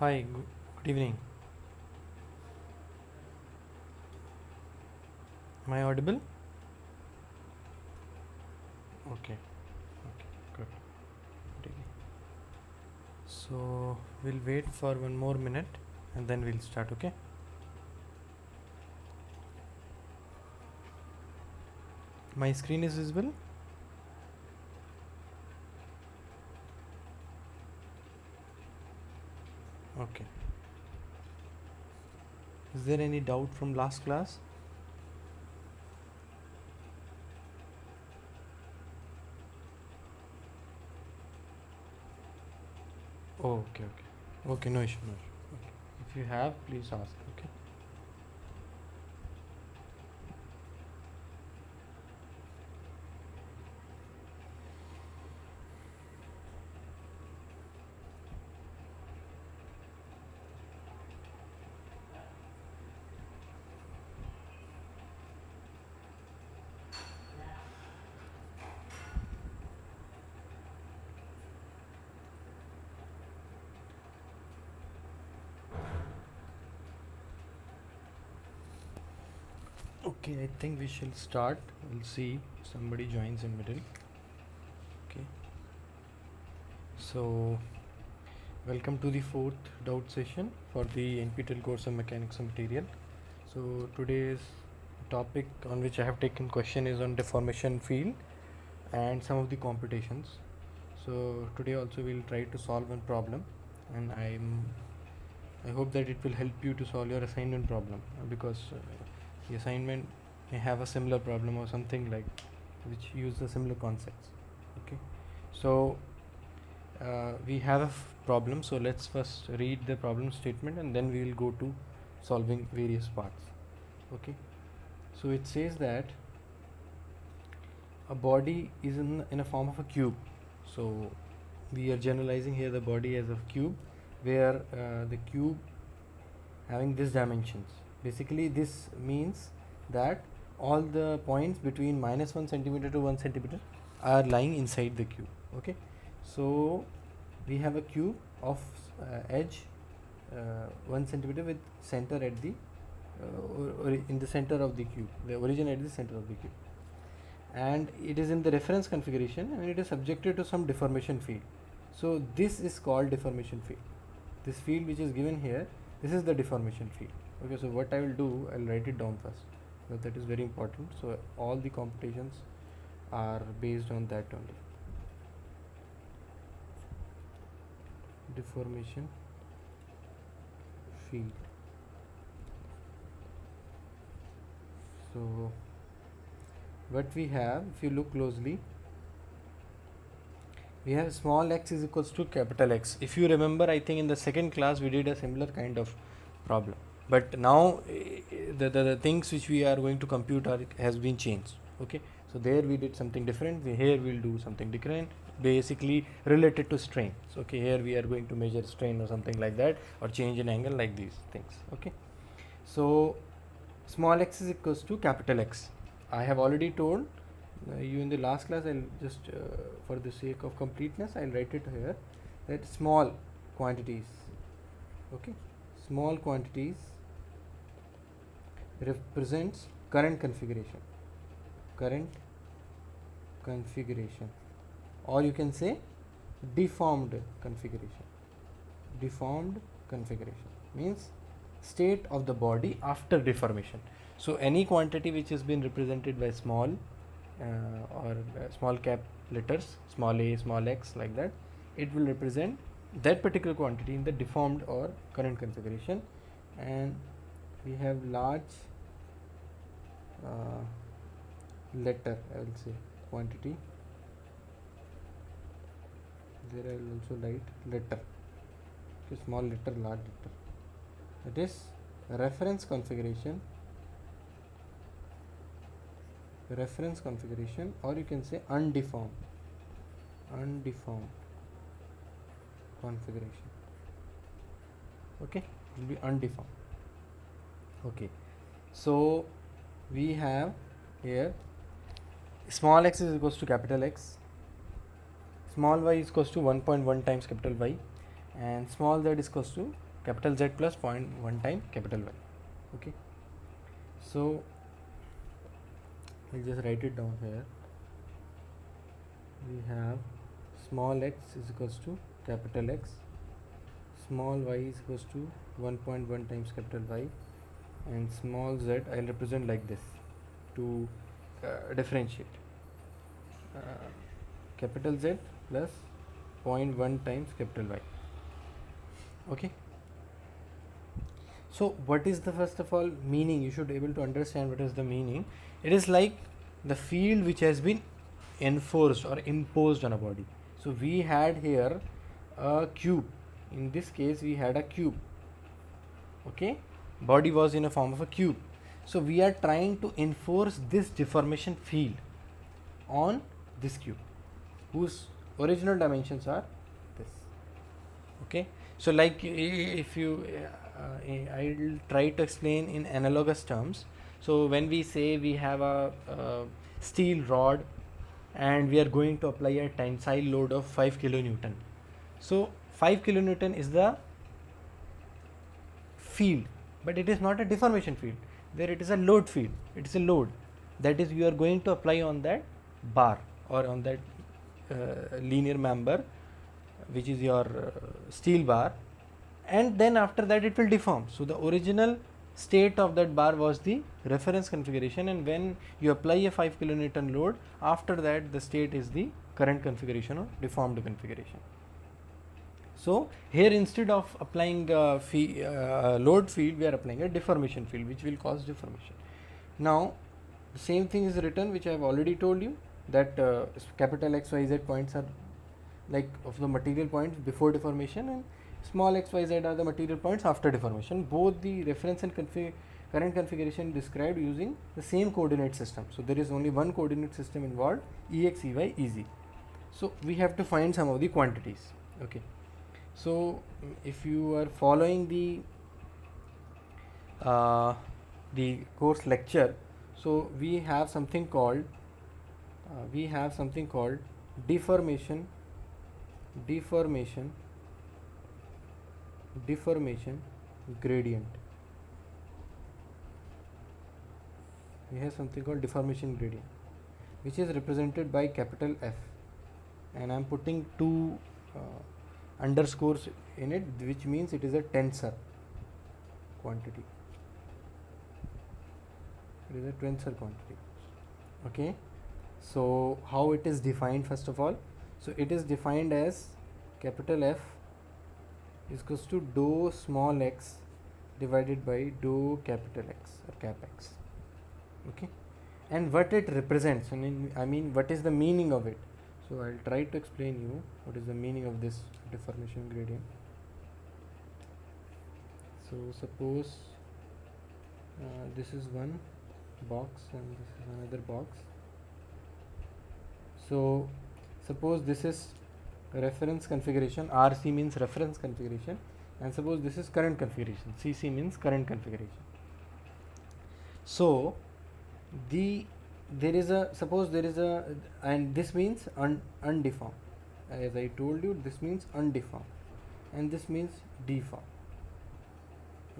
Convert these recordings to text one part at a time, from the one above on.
Hi, good evening. Am I audible? Okay, okay, good. Good evening. So we'll wait for one more minute and then we'll start, okay? My screen is visible? Okay. Is there any doubt from last class? Oh, okay, okay. Okay, no issue, no issue. Okay. If you have, please ask, okay? Okay, I think we shall start. We'll see somebody joins in middle. Okay. So welcome to the fourth doubt session for the NPTEL course of Mechanics and Material. So today's topic on which I have taken question is on deformation field and some of the computations. So today also we'll try to solve one problem, and I hope that it will help you to solve your assignment problem, because the assignment may have a similar problem or something like which use the similar concepts. Okay, so we have a problem, so let's first read the problem statement and then we will go to solving various parts. Okay, so it says that a body is in a form of a cube. So we are generalizing here the body as a cube, where the cube having these dimensions. Basically this means that all the points between -1 centimeter to 1 centimeter are lying inside the cube. Okay, so we have a cube of edge 1 centimeter with center at the in the center of the cube, the origin at the center of the cube, and it is in the reference configuration and it is subjected to some deformation field. So this is called deformation field. This field which is given here, this is the deformation field. Okay, so what I will do, I'll write it down first, so that is very important. So all the computations are based on that only. Deformation field. So what we have, if you look closely, we have small x is equals to capital X. If you remember, I think in the second class we did a similar kind of problem, but now the things which we are going to compute has been changed. Okay, so there we did something different. Here we'll do something different, basically related to strain. So okay, here we are going to measure strain or something like that, or change in angle, like these things. Okay, so small x is equals to capital X. I have already told you in the last class. I'll just for the sake of completeness, I'll write it here, that small quantities, okay, small quantities represents current configuration, or you can say deformed configuration. Deformed configuration means state of the body after deformation. So any quantity which has been represented by small or small cap letters, small a, small x, like that, it will represent that particular quantity in the deformed or current configuration. And we have large letter, I will say, quantity. There I will also write letter, okay, small letter, large letter. That is reference configuration, or you can say undeformed configuration. Okay, it will be undeformed. Okay, so we have here small x is equals to capital X, small y is equals to 1.1 times capital Y, and small z is equals to capital Z plus 0.1 time capital Y. Okay, so I'll just write it down here. We have small x is equals to capital X, small y is equals to 1.1 times capital Y, and small z I'll represent like this to differentiate. Capital Z plus 0.1 times capital Y. Okay. So what is the first of all meaning? You should be able to understand what is the meaning. It is like the field which has been enforced or imposed on a body. So we had here a cube. In this case we had a cube. Okay, body was in a form of a cube. So we are trying to enforce this deformation field on this cube whose original dimensions are this. Okay, so like if you I'll try to explain in analogous terms. So when we say we have a steel rod and we are going to apply a tensile load of 5 kilonewton. So 5 kilonewton is the field, but it is not a deformation field. There it is a load field. It is a load that is you are going to apply on that bar or on that linear member, which is your steel bar, and then after that it will deform. So the original state of that bar was the reference configuration, and when you apply a 5 kilonewton load, after that the state is the current configuration or deformed configuration. So here instead of applying a load field, we are applying a deformation field which will cause deformation. Now the same thing is written which I have already told you, that capital X, Y, Z points are like of the material points before deformation, and small x, y, z are the material points after deformation. Both the reference and current configuration described using the same coordinate system. So there is only one coordinate system involved, Ex, Ey, Ez. So we have to find some of the quantities. Okay, so if you are following the course lecture, so we have something called deformation gradient. We have something called deformation gradient, which is represented by capital F, and I am putting two underscores in it, which means it is a tensor quantity. It is a tensor quantity. Okay, so how it is defined? First of all, so it is defined as capital F is equals to dou small x divided by dou capital X or cap X. Okay, and what it represents, I mean what is the meaning of it? So I'll try to explain you what is the meaning of this deformation gradient. So suppose this is one box and this is another box. So suppose this is reference configuration, RC means reference configuration, and suppose this is current configuration, CC means current configuration. So suppose there is a, and this means undeformed. As I told you, this means undeformed, and this means deformed.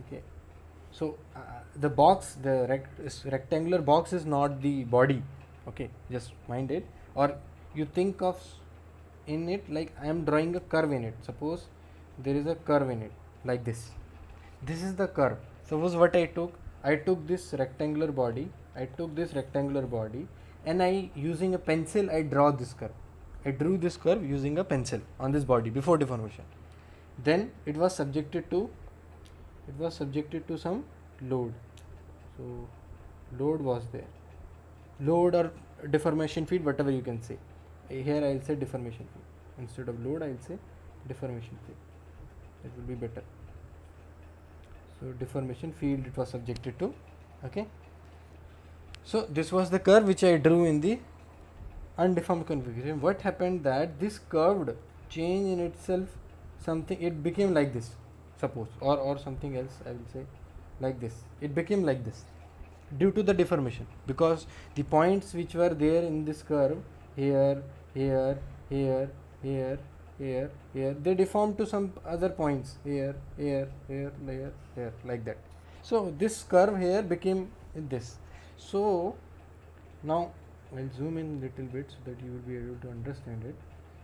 Okay, so the box, the rectangular box is not the body. Okay, just mind it, or you think of in it like I am drawing a curve in it. Suppose there is a curve in it like this. This is the curve. Suppose what I took this rectangular body, and I using a pencil I draw this curve. I drew this curve using a pencil on this body before deformation. Then it was subjected to some load. So load was there. Load or deformation field, whatever you can say. Here I will say deformation field. Instead of load I will say deformation field. It will be better. So deformation field it was subjected to. Okay. So this was the curve which I drew in the undeformed configuration. What happened that this curved change in itself, something, it became like this, suppose, or something else I will say like this. It became like this due to the deformation, because the points which were there in this curve, here, here, here. They deform to some other points here, here, here, here, here, like that. So this curve here became this. So now I'll zoom in little bit so that you will be able to understand it.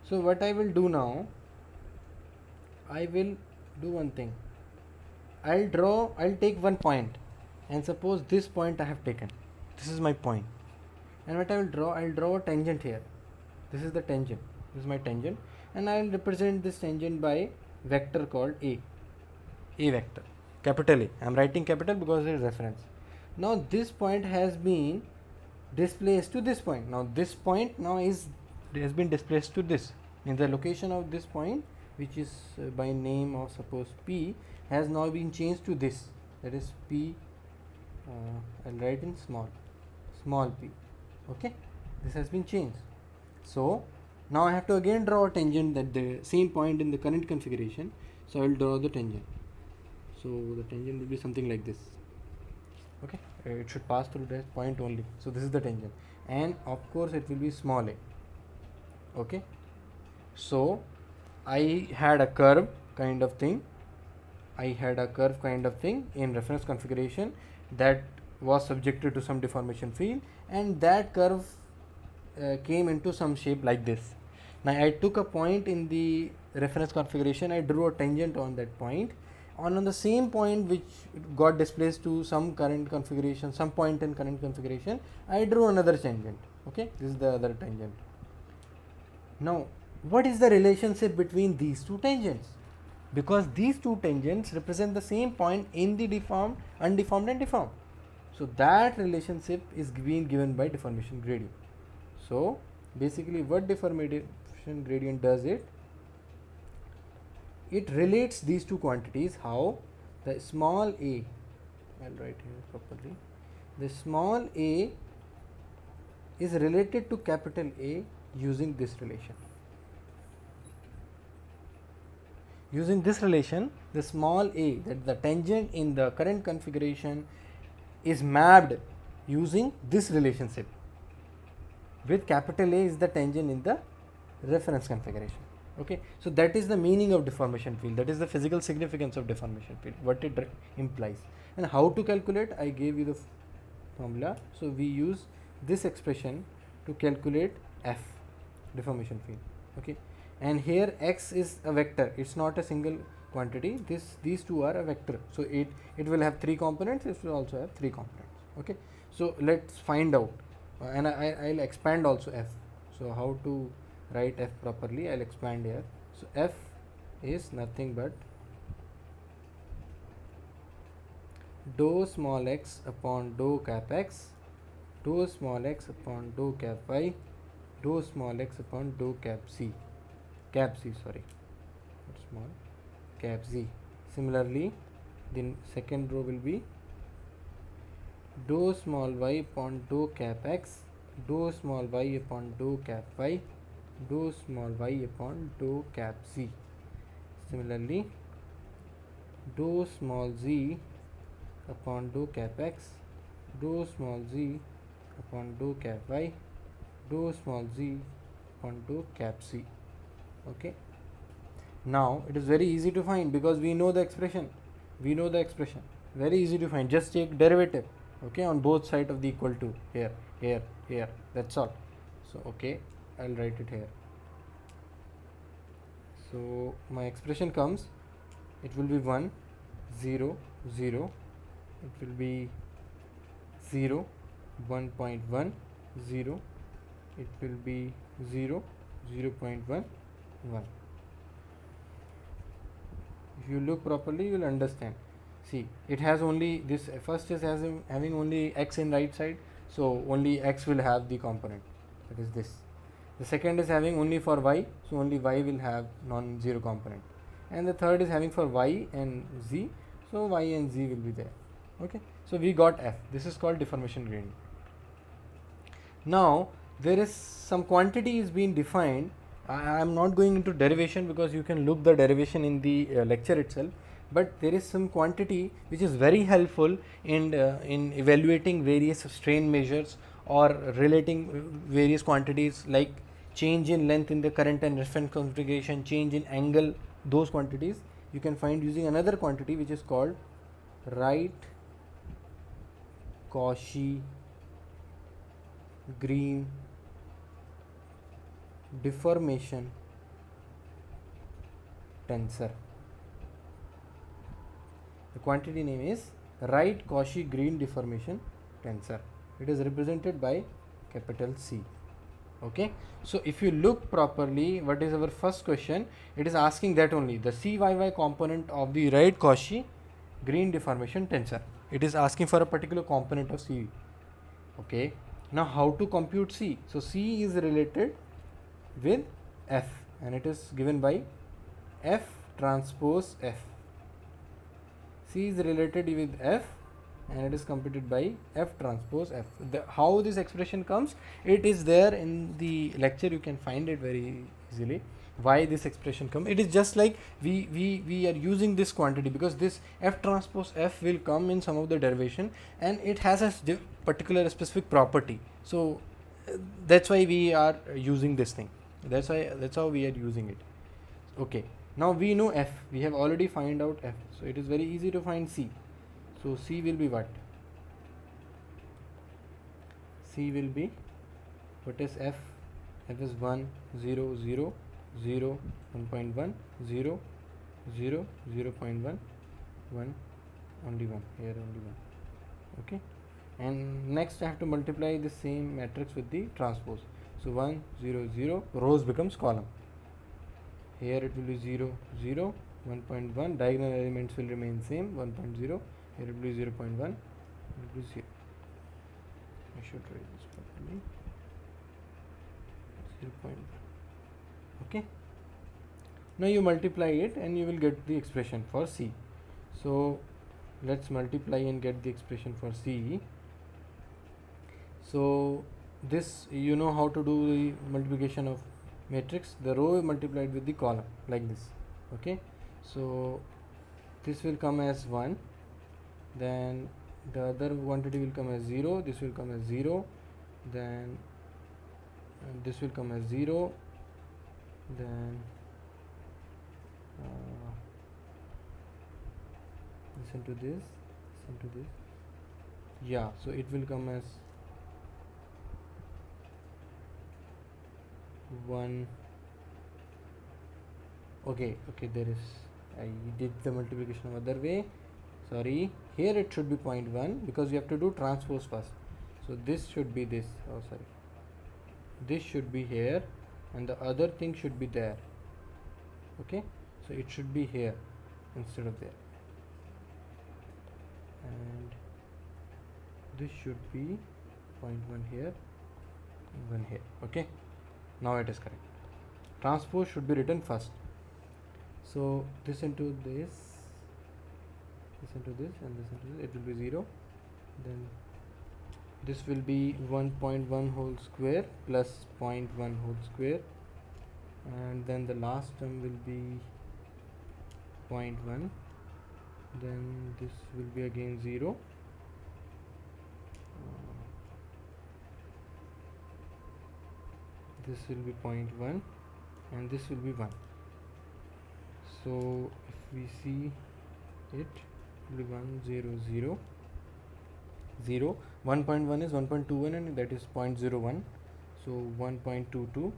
So what I will do now, I will do one thing. I'll take one point, and suppose this point I have taken. This is my point. And what I will draw, I'll draw a tangent here. This is the tangent. This is my tangent, and I will represent this tangent by vector called A vector, capital A. I am writing capital because it is reference. Now this point has been displaced to this point. Now this point now has been displaced to this. In the location of this point, which is by name of suppose P, has now been changed to this. That is P. I'll write in small p. Okay, this has been changed. So now I have to again draw a tangent at the same point in the current configuration. So I will draw the tangent. So the tangent will be something like this. Okay, it should pass through that point only. So this is the tangent, and of course it will be small a. Okay, so I had a curve kind of thing. In reference configuration that was subjected to some deformation field, and that curve came into some shape like this. Now I took a point in the reference configuration, I drew a tangent on that point. On the same point which got displaced to some current configuration, some point in current configuration, I drew another tangent. Okay, this is the other tangent. Now what is the relationship between these two tangents? Because these two tangents represent the same point in the deformed, undeformed and deformed. So that relationship is being given by deformation gradient. So basically what deformation gradient does, it relates these two quantities. How? The small a, I'll write here properly, the small a is related to capital A using this relation. Using this relation, the small a, that the tangent in the current configuration, is mapped using this relationship, with capital A is the tangent in the reference configuration. Okay, so that is the meaning of deformation field, that is the physical significance of deformation field, what it implies. And how to calculate, I gave you the formula. So we use this expression to calculate F, deformation field. Okay, and here x is a vector, it's not a single quantity, these two are a vector. So it will have three components, it will also have three components. Okay, so let's find out, and I'll expand also F. So how to write F properly, I'll expand here. So F is nothing but dou small x upon dou cap x, dou small x upon dou cap y, dou small x upon dou cap z, sorry, not small, cap z. Similarly, the second row will be dou small y upon dou cap x, dou small y upon dou cap y, dou small y upon dou cap z. Similarly, dou small z upon dou cap x, dou small z upon dou cap y, dou small z upon dou cap z. Okay, now it is very easy to find because we know the expression, very easy to find. Just take derivative, okay, on both sides of the equal to, here, that's all. So okay, I'll write it here. So my expression comes, it will be 1 0 0, it will be 0 1.1 0, it will be 0 0.1 1. If you look properly, you will understand. See, it has only this, first is having only x in right side, so only x will have the component, that is this. The second is having only for y, so only y will have non-zero component, and the third is having for y and z, so y and z will be there. Okay, so we got F. This is called deformation gradient. Now there is some quantity is being defined. I am not going into derivation because you can look the derivation in the lecture itself, but there is some quantity which is very helpful in evaluating various strain measures or relating various quantities like change in length in the current and reference configuration, change in angle, those quantities you can find using another quantity which is called right Cauchy green deformation tensor. The quantity name is right Cauchy green deformation tensor. It is represented by capital C. Okay, so if you look properly, what is our first question? It is asking that only the CYY component of the right Cauchy green deformation tensor. It is asking for a particular component of C. Okay, now how to compute C? So C is related with F and it is given by F transpose F. C is related with F and it is computed by F transpose F. How this expression comes, it is there in the lecture, you can find it very easily. Why this expression come? It is just like we are using this quantity because this F transpose F will come in some of the derivation and it has a particular specific property. So that's why we are using this thing. That's how we are using it. Okay, now we know F, we have already find out F, so it is very easy to find C. So C will be what? C will be, what is F? F is 1, 0, 0, 0, 1.1, 0, 0, 0.1, 1, only 1, here only 1. Okay, and next I have to multiply the same matrix with the transpose. So 1, 0, 0, rows becomes column. Here it will be 0, 0, 1.1, diagonal elements will remain same, 1.0, here it will be 0.1, it will be 0. I should write this properly. 0.1. Okay. Now you multiply it and you will get the expression for C. So let's multiply and get the expression for C. So this, you know how to do the multiplication of matrix, the row multiplied with the column like this. Okay, so this will come as 1, then the other quantity will come as 0, this will come as 0, then this will come as 0, then listen to this, yeah, so it will come as 1. Okay, there is, I did the multiplication other way, sorry, here it should be 0.1 because you have to do transpose first. So this should be this, oh sorry, this should be here and the other thing should be there. Okay, so it should be here instead of there, and this should be 0.1 here and 1 here. Okay, now it is correct. Transpose should be written first. So this into this, this into this, and this into this, it will be 0. Then this will be 1.1 whole square plus 0.1 whole square, and then the last term will be 0.1. Then this will be again 0. This will be 0.1 and this will be 1. So if we see it will be 1, 0, 0, 0. 1.1 is 1.21 and that is 0.01. So 1.22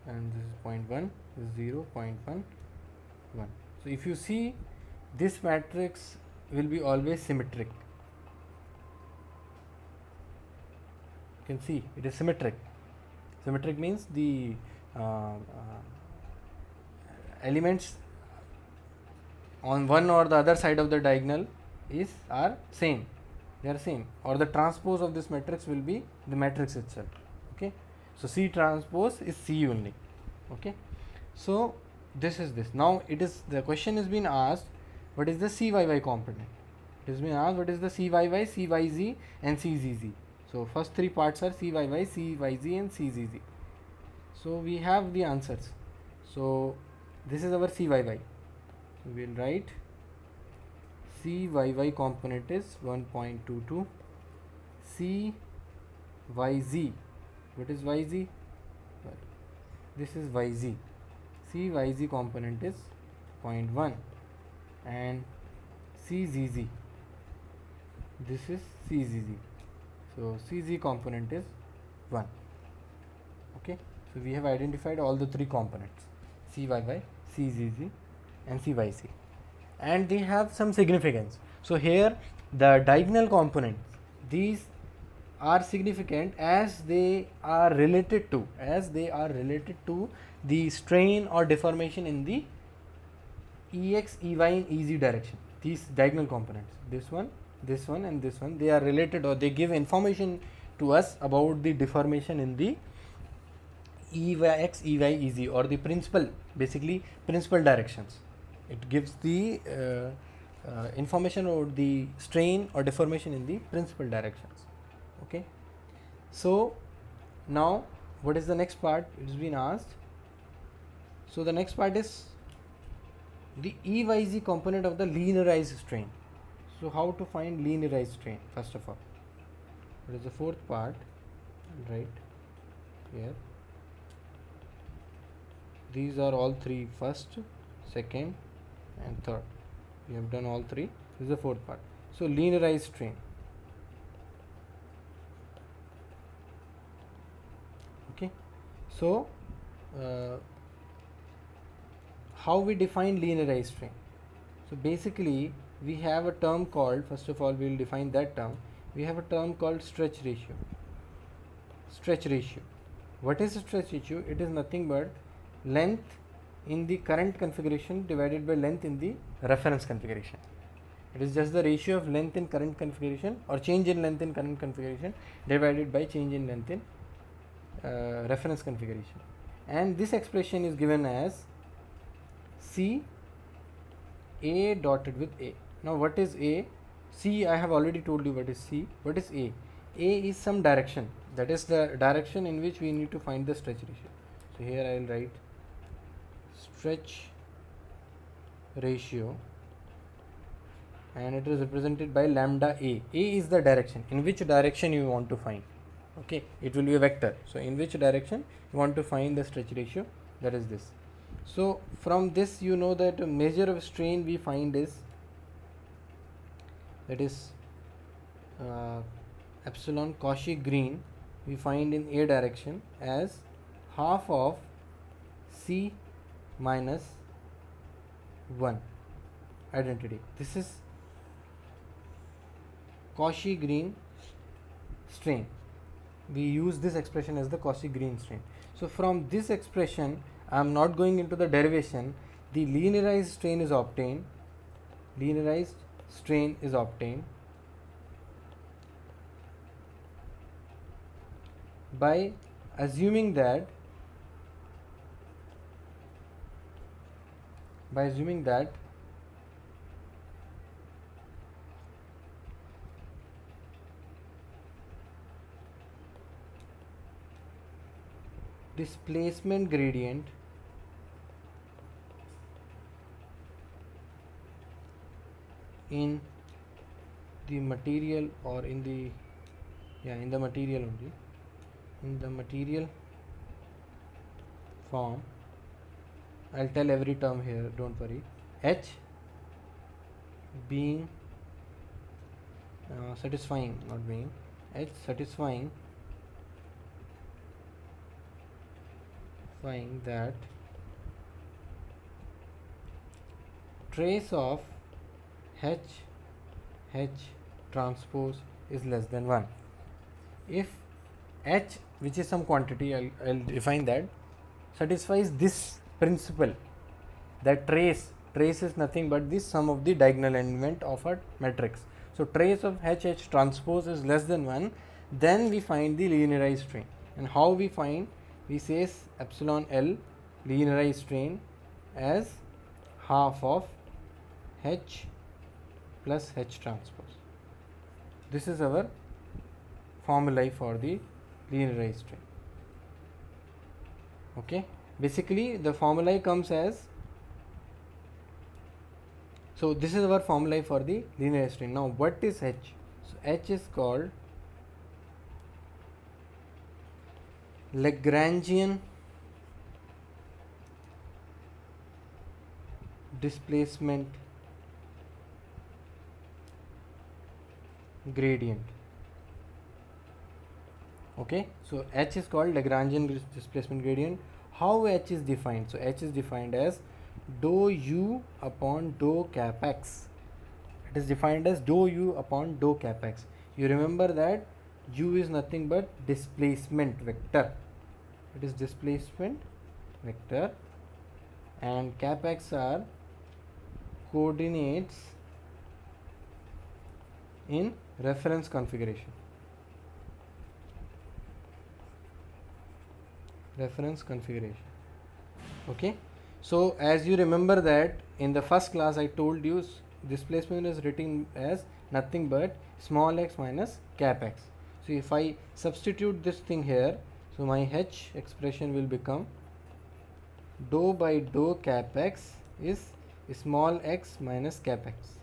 and this is 0.1, this is 0, 0.1, 1. So if you see, this matrix will be always symmetric. You can see it is symmetric. Symmetric means the elements on one or the other side of the diagonal are same, they are same, or the transpose of this matrix will be the matrix itself. Okay, so C transpose is C only. Okay, so this is this. Now it is, the question is being asked, what is the CYY component? It is being asked what is the CYY, CYZ and CZZ. So first three parts are CYY, CYZ and CZZ. So we have the answers. So this is our CYY. So we will write CYY component is 1.22. CYZ, what is YZ? this is yz. Cyz component is 0.1 and czz, this is czz. So cz component is 1. Okay, so we have identified all the three components, cyy, czz and cyc, and they have some significance. So here the diagonal components, these are significant as they are related to the strain or deformation in the ex, ey and ez direction. These diagonal components, this one and this one, they are related, or they give information to us about the deformation in the ex, ey, ez, or the principal directions. It gives the information about the strain or deformation in the principal directions. Okay, so now what is the next part? It has been asked. So the next part is the EYZ component of the linearized strain. So how to find linearized strain? First of all, what is the fourth part? Right here. These are all three: first, second, and third. We have done all three. This is the fourth part. So linearized strain. Okay. So how we define linearized strain? So basically, we have a term called, first of all, we will define that term. We have a term called stretch ratio. Stretch ratio. What is stretch ratio? It is nothing but length in the current configuration divided by length in the reference configuration. It is just the ratio of length in current configuration, or change in length in current configuration, divided by change in length in reference configuration. And this expression is given as C A dotted with A. Now what is A? C, I have already told you what is C. What is A? A is some direction, that is the direction in which we need to find the stretch ratio. So here I will write stretch ratio, and it is represented by lambda A. A is the direction, in which direction you want to find. Okay, it will be a vector. So in which direction you want to find the stretch ratio, that is this. So from this you know that a measure of strain we find is, that is epsilon Cauchy green, we find in A direction as half of C minus 1 identity. This is Cauchy green strain. We use this expression as the Cauchy green strain. So from this expression, I am not going into the derivation. The linearized strain is obtained. Linearized strain is obtained by assuming that displacement gradient in the material, or in the material only, in the material form. I'll tell every term here, don't worry. H being satisfying, not being, H satisfying that trace of H transpose is less than 1. If H, which is some quantity, I'll define that, satisfies this principle, that trace is nothing but the sum of the diagonal element of a matrix. So trace of H transpose is less than 1, then we find the linearized strain. And how we find? We say epsilon L linearized strain as half of H plus H transpose. This is our formulae for the linearized strain. Okay, basically the formulae comes as, so this is our formulae for the linearized strain. Now what is H? So H is called Lagrangian displacement gradient. Okay, so H is called Lagrangian displacement gradient. How H is defined? So H is defined as dou u upon dou cap x. It is defined as dou u upon dou cap x. You remember that u is nothing but displacement vector. It is displacement vector, and cap x are coordinates in reference configuration. Okay, so as you remember that in the first class I told you displacement is written as nothing but small x minus cap x. So if I substitute this thing here, so my H expression will become dou by dou cap x is small x minus cap x.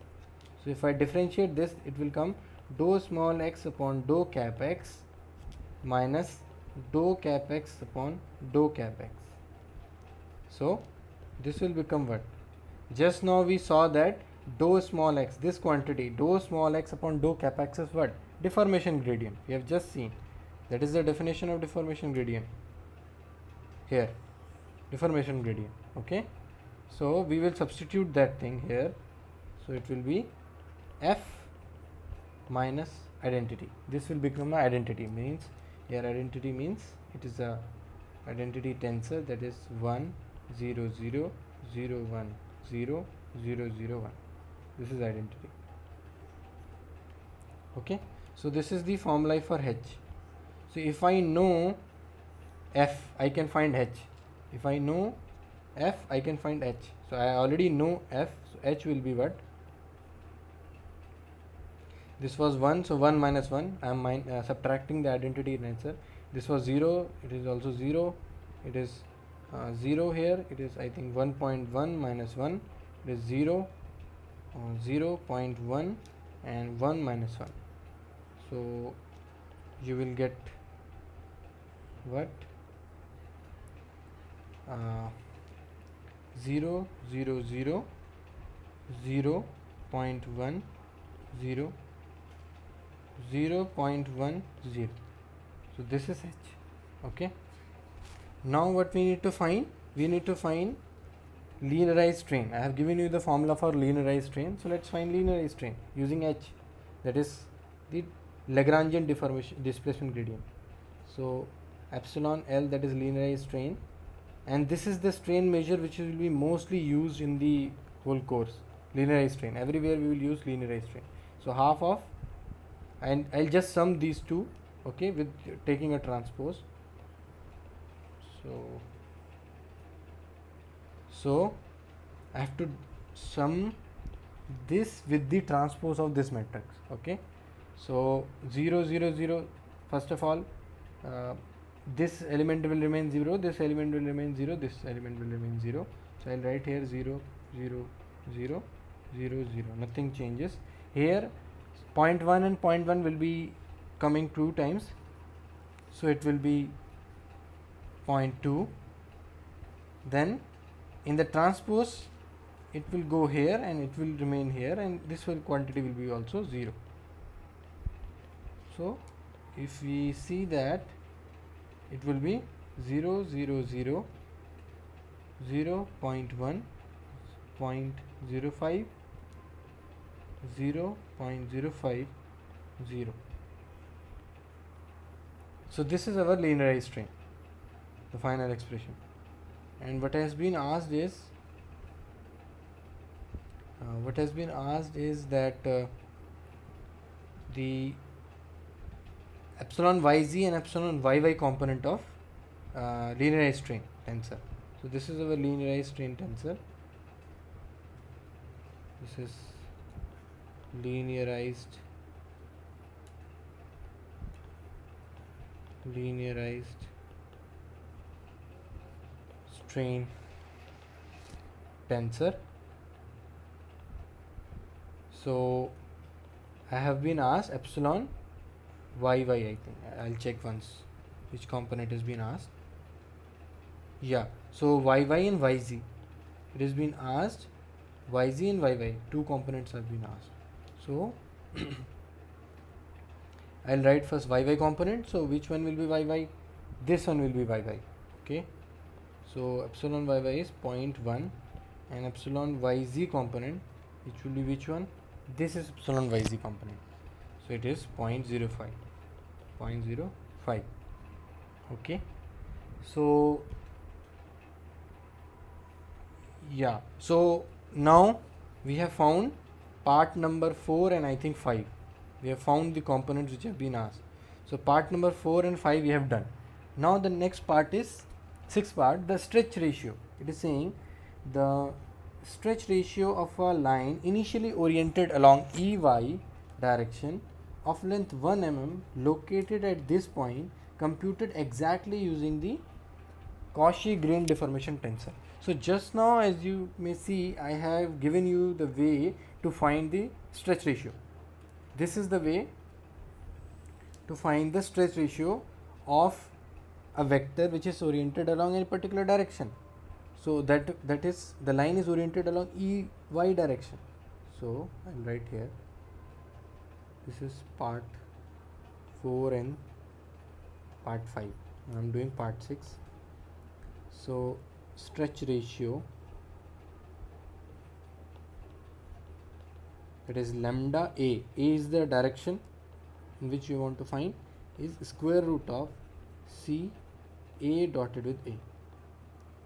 So if I differentiate this, it will come dou small x upon dou cap x minus dou cap x upon dou cap x. So this will become what? Just now we saw that dou small x, this quantity dou small x upon dou cap x is what? Deformation gradient. We have just seen. That is the definition of deformation gradient. Here, deformation gradient. Okay. So we will substitute that thing here. So it will be f minus identity. This will become an identity. Means here identity means it is a identity tensor, that is 1 0 0 0 1 0 0 0 1. This is identity. Okay, so this is the formula for H. So if I know F, I can find H. If I know F, I can find H. So I already know F, so H will be what? This was 1, so 1 minus 1, I am subtracting the identity tensor. This was 0, it is also 0, it is 0 here, it is I think 1.1 minus 1, it is 0, 0.1 and 1 minus 1. So you will get what? 0 0 0 0.1 0 0.10. So this is H. Okay, now what we need to find? We need to find linearized strain. I have given you the formula for linearized strain, so let's find linearized strain using H, that is the Lagrangian displacement gradient. So epsilon L, that is linearized strain, and this is the strain measure which will be mostly used in the whole course. Linearized strain, everywhere we will use linearized strain. So half of, and I'll just sum these two, okay, with taking a transpose. So I have to sum this with the transpose of this matrix. Okay, so 0 0 0, first of all this element will remain 0, this element will remain 0, this element will remain 0. So I'll write here 0 0 0 0 0, nothing changes. Here 0.1 and 0.1 will be coming 2 times, so it will be 0.2. Then in the transpose it will go here and it will remain here, and this quantity will be also 0. So if we see that, it will be 0 0 0 0.1 0.05 0.05 0. So this is our linearized strain, the final expression. And what has been asked is that the epsilon yz and epsilon yy component of linearized strain tensor. So this is our linearized strain tensor. This is linearized strain tensor. So I have been asked epsilon yy, I think I'll check once which component has been asked. Yeah, so yy and yz, it has been asked yz and yy, two components have been asked. So I'll write first yy component. So which one will be yy? This one will be yy. Okay, so epsilon yy is 0.1, and epsilon yz component, which will be which one? This is epsilon yz component, so it is 0.05. Okay, so yeah, so now we have found part number 4 and I think 5. We have found the components which have been asked. So part number 4 and 5 we have done. Now the next part is 6th part, the stretch ratio. It is saying the stretch ratio of a line initially oriented along EY direction of length 1 mm located at this point, computed exactly using the Cauchy grain deformation tensor. So just now, as you may see, I have given you the way to find the stretch ratio. This is the way to find the stretch ratio of a vector which is oriented along any particular direction. So that is, the line is oriented along EY direction. So I will write here, this is part 4 and part 5. I am doing part 6. So stretch ratio, that is lambda a is the direction in which you want to find, is square root of c a dotted with a.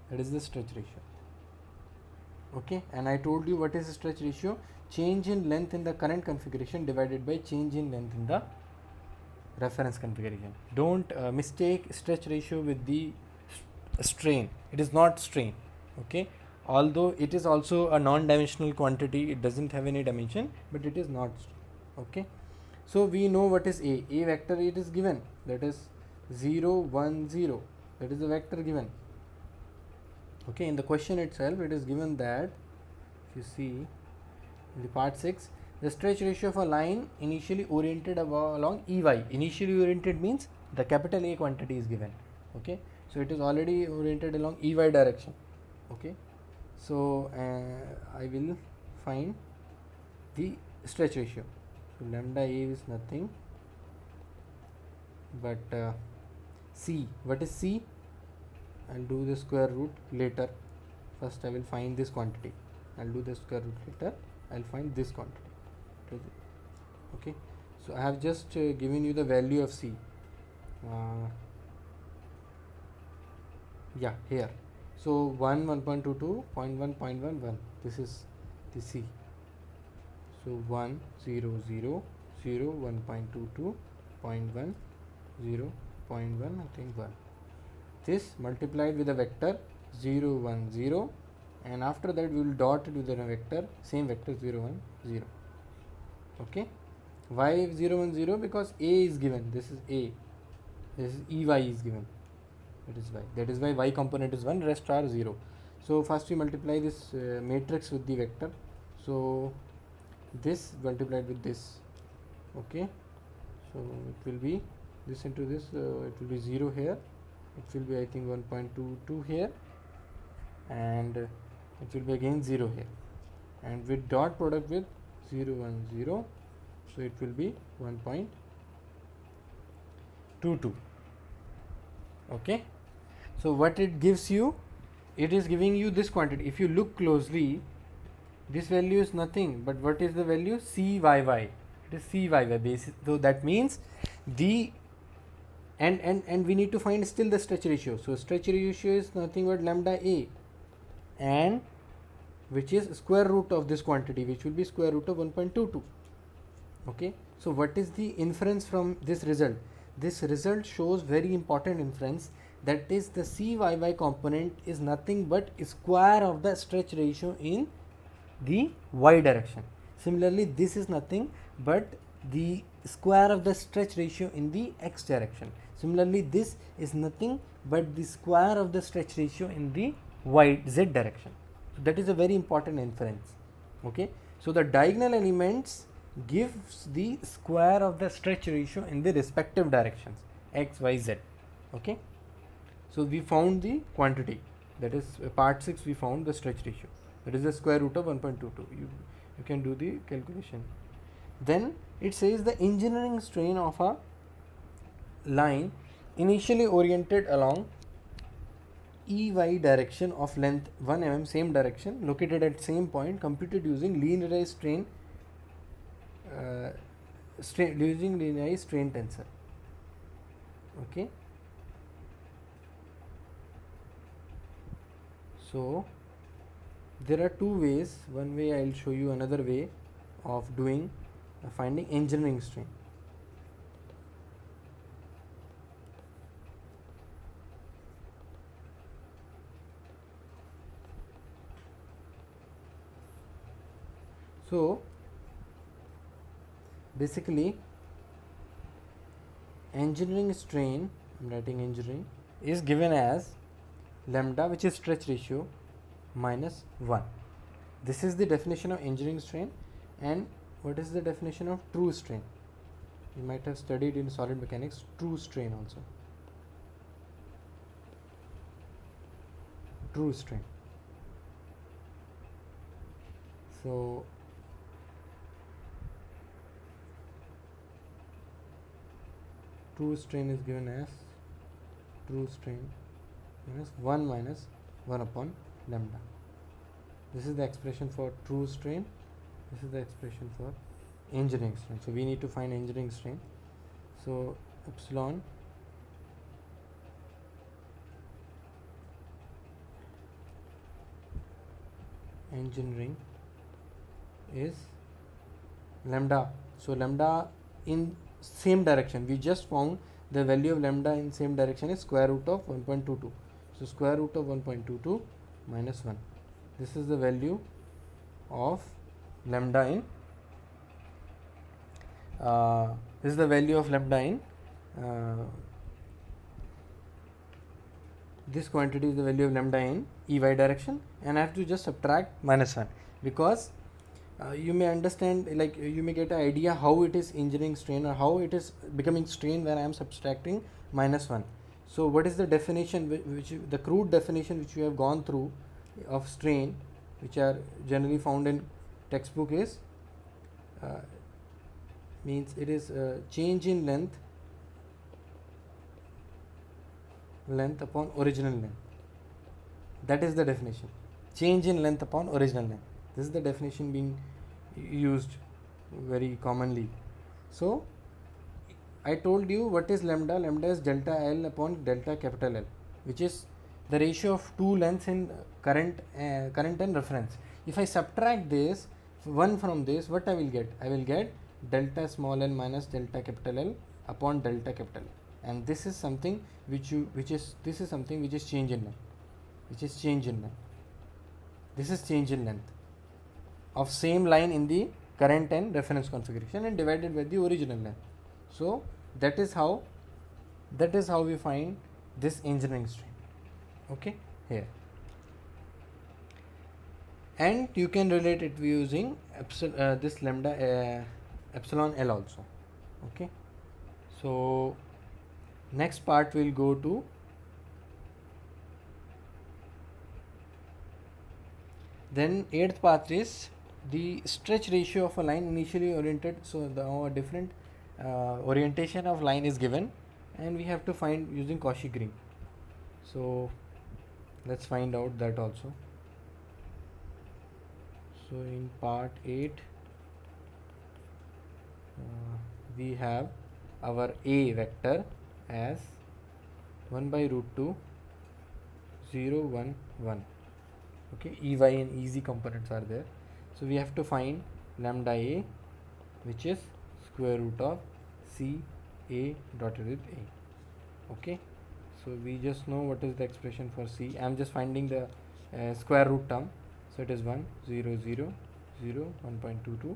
That is the stretch ratio. Okay, and I told you what is the stretch ratio? Change in length in the current configuration divided by change in length in the reference configuration. Don't mistake stretch ratio with the strain. It is not strain. Okay, although it is also a non-dimensional quantity, it doesn't have any dimension, but it is not. Okay, so we know what is a vector. It is given, that is 0 1 0, that is the vector given. Okay, in the question itself it is given that, if you see in the part 6, the stretch ratio of a line initially oriented along EY. Initially oriented means the capital A quantity is given. Okay, so it is already oriented along EY direction. Okay, so I will find the stretch ratio. So lambda a is nothing but c. What is c? I'll do the square root later. First I will find this quantity. I'll do the square root later. I'll find this quantity. Okay, so I have just given you the value of c. Yeah, here. So 1 1.22, 0.1 0.11, this is the c. So 1 0 0 0 1.22 0.1 0 0.1, I think 1. This multiplied with a vector 0 1 0, and after that we will dot it with a vector, same vector 0 1 0. Okay, why 0 1 0? Because a is given, this is a, this is EY is given, that is y. That is why y component is 1, rest are 0. So first we multiply this matrix with the vector. So this multiplied with this. Okay, so it will be this into this, it will be 0 here, it will be I think 1.22 here, and it will be again 0 here, and with dot product with 0 1 0, so it will be 1.22. Okay, so what it gives you, it is giving you this quantity. If you look closely, this value is nothing but what is the value? CYY. It is CYY basis. So that means the and we need to find still the stretch ratio. So stretch ratio is nothing but lambda a, and which is square root of this quantity, which will be square root of 1.22. Okay, so what is the inference from this result? This result shows very important inference, that is the CYY component is nothing but square of the stretch ratio in the y direction. Similarly, this is nothing but the square of the stretch ratio in the x direction. Similarly, this is nothing but the square of the stretch ratio in the z direction. So that is a very important inference. Okay, so the diagonal elements gives the square of the stretch ratio in the respective directions x, y, z. Okay, so we found the quantity, that is part 6 we found the stretch ratio. that is the square root of 1.22. You can do the calculation. Then it says the engineering strain of a line initially oriented along EY direction of length 1 mm same direction located at same point computed using linearized strain tensor. Okay, so there are two ways. One way I will show you another way of doing finding engineering strain. So basically engineering strain, I am writing engineering, is given as lambda, which is stretch ratio, minus 1. This is the definition of engineering strain. And what is the definition of true strain? You might have studied in solid mechanics true strain also. True strain. So true strain is given as true strain minus 1 upon lambda. This is the expression for true strain. This is the expression for engineering strain. So we need to find engineering strain. So epsilon engineering is lambda. So lambda in same direction, we just found the value of lambda in same direction is square root of 1.22. So square root of 1.22 minus 1. This is the value of lambda in this is the value of lambda in this quantity is the value of lambda in EY direction, and I have to just subtract minus 1 because you may understand, like you may get an idea how it is engineering strain or how it is becoming strain when I am subtracting minus 1. So what is the definition which the crude definition which we have gone through of strain, which are generally found in textbook, is means it is change in length upon original length. That is the definition, change in length upon original length. This is the definition being used very commonly. So I told you what is lambda. Lambda is delta L upon delta capital L, which is the ratio of two lengths in current and reference. If I subtract this 1 from this, what I will get? I will get delta small l minus delta capital L upon delta capital L. And this is something which is change in length. Which is change in length. This is change in length of same line in the current and reference configuration and divided by the original length. So that is how we find this engineering strain. Okay, here. And you can relate it using this lambda epsilon L also. Okay, so next part will go to then 8th part is the stretch ratio of a line initially oriented. So the different orientation of line is given and we have to find using Cauchy ring. So let's find out that also. So in part 8 we have our A vector as 1 by root 2 0 1 1. Okay, EY and EZ components are there. So we have to find lambda A, which is square root of C A dotted with A. Okay, so we just know what is the expression for C. I am just finding the square root term. So it is 1 0 0 0 1.22.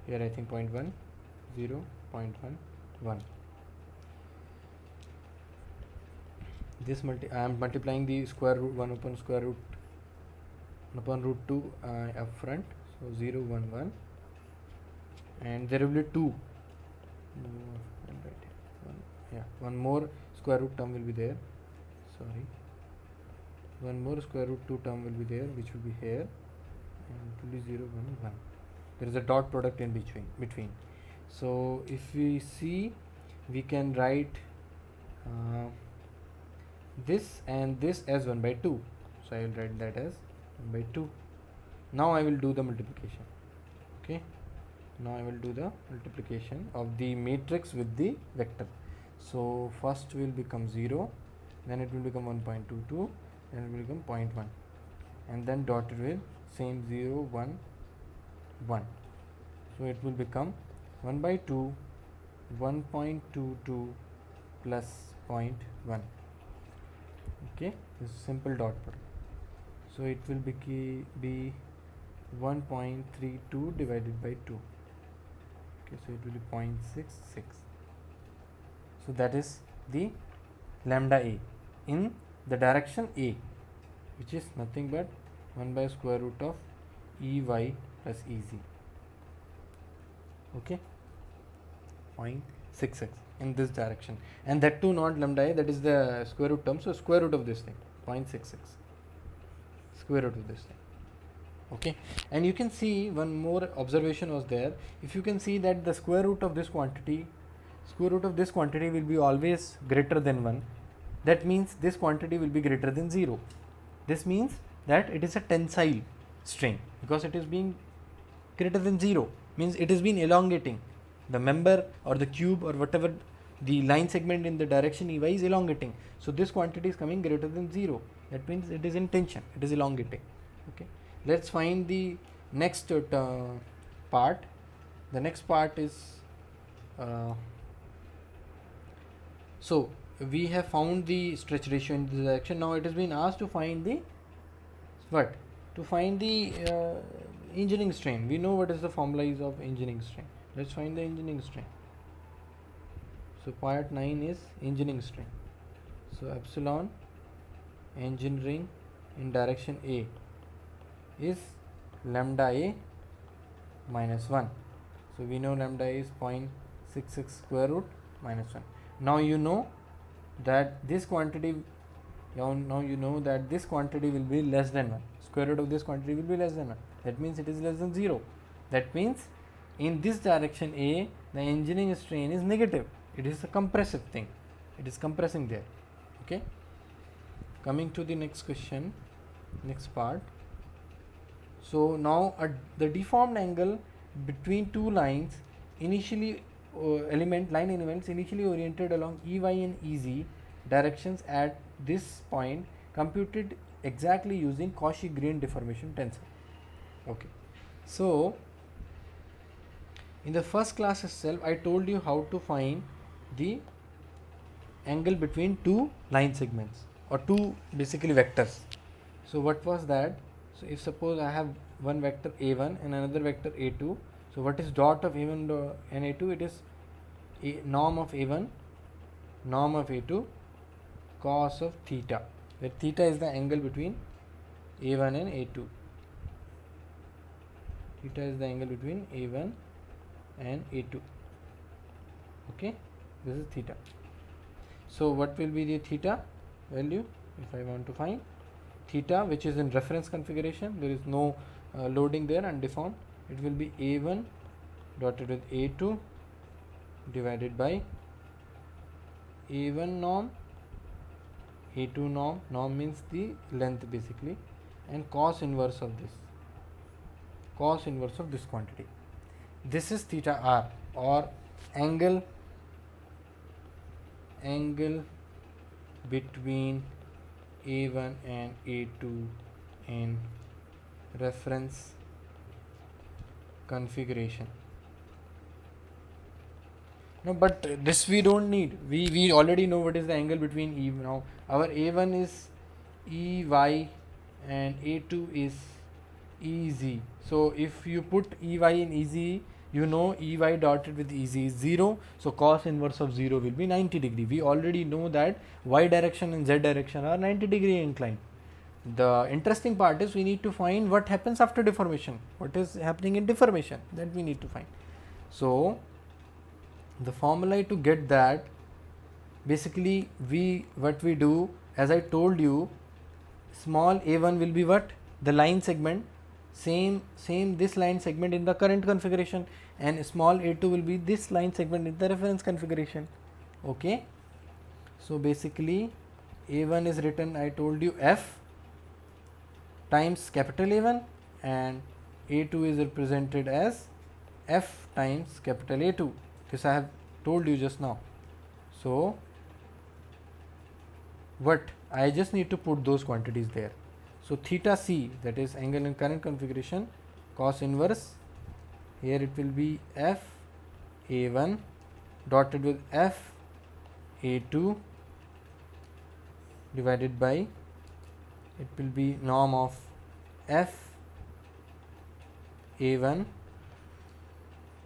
Here I think 0.1 0 0.1 1. This I am multiplying the square root 1 upon square root 1 upon root 2 up front. So 0 1 1, and there will be 2. One more square root term will be there. Sorry. one more square root 2 term will be there, which will be here, and it will be 0 1 1. There is a dot product in between. So if we see, we can write this and this as 1 by 2. So I will write that as 1 by 2. Now I will do the multiplication. Okay, now I will do the multiplication of the matrix with the vector. So first will become 0, then it will become 1.22, then it will become 0.1, and then dotted with same 0 1 1. So it will become 1 by 2 1.22 plus 0.1. Okay, this is simple dot product. So it will be 1.32 divided by 2. Okay, so it will be 0.66. So that is the lambda a in the direction a, which is nothing but 1 by square root of ey plus ez. Okay, 0.66 in this direction, and that too not lambda a, that is the square root term. So square root of this thing, 0.66, square root of this thing. Okay, and you can see one more observation was there. If you can see that the square root of this quantity will be always greater than 1, that means this quantity will be greater than 0. This means that it is a tensile strain, because it is being greater than 0, means it has been elongating. The member or the cube or whatever the line segment in the direction ey is elongating. So this quantity is coming greater than 0. That means it is in tension, it is elongating. Okay, let's find the next part. The next part is so we have found the stretch ratio in this direction. Now it has been asked to find the what? To find the engineering strain. We know what is the formula is of engineering strain. Let's find the engineering strain. So part 9 is engineering strain. So epsilon engineering in direction A is lambda A minus 1. So we know lambda A is 0.66 square root minus 1. Now you know that this quantity will be less than 1. Square root of this quantity will be less than 1. That means it is less than 0. That means in this direction A, the engineering strain is negative. It is a compressive thing. It is compressing there. Okay. Coming to the next question, next part. So now the deformed angle between two lines initially line elements initially oriented along EY and EZ directions at this point computed exactly using Cauchy-Green deformation tensor. Okay, so in the first class itself I told you how to find the angle between two line segments or two basically vectors. So what was that? So if suppose I have one vector a1 and another vector a2, so what is dot of a1 and a2? It is norm of a1, norm of a2, cos of theta, where theta is the angle between a1 and a2. Theta is the angle between a1 and a2. Okay, this is theta. So what will be the theta value if I want to find theta, which is in reference configuration? There is no loading there and deformed. It will be a1 dotted with a2 divided by a1 norm, a2 norm. Norm means the length basically, and cos inverse of this, cos inverse of this quantity. This is theta r, or angle between a1 and a2 in reference configuration. No, but this we don't need. We already know what is the angle between E. Now our A1 is EY and A2 is EZ. So if you put EY in EZ, you know EY dotted with EZ is 0. So cos inverse of 0 will be 90 degree. We already know that Y direction and Z direction are 90 degree inclined. The interesting part is we need to find what happens after deformation. What is happening in deformation, that we need to find. So the formula to get that, basically what we do, as I told you, small a1 will be what? The line segment, same this line segment in the current configuration, and small a2 will be this line segment in the reference configuration. Okay, so basically a1 is written, I told you, f times capital A1, and a2 is represented as f times capital A2. This I have told you just now. So what I just need to put those quantities there. So theta c, that is angle in current configuration, cos inverse, here it will be f a1 dotted with f a2 divided by, it will be norm of f a1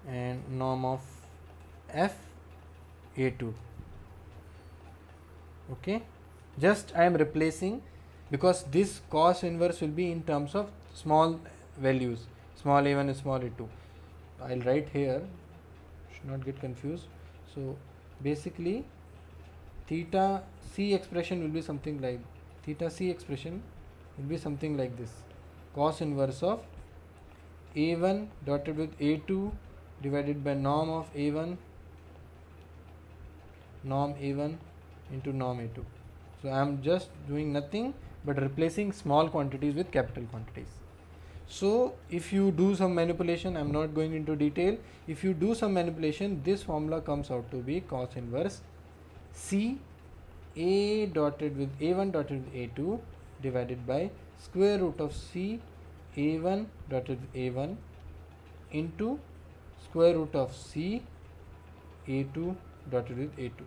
and norm of f a2. Okay, just I am replacing, because this cos inverse will be in terms of small values, small a1 and small a2. I'll write here, should not get confused. So basically theta c expression will be something like, this: cos inverse of a1 dotted with a2 divided by norm of a1 into norm a2. So I am just doing nothing but replacing small quantities with capital quantities. So if you do some manipulation, I am not going into detail, if you do some manipulation, this formula comes out to be cos inverse c a dotted with a1 dotted with a2 divided by square root of c a1 dotted with a1 into square root of c a2 dotted with a2.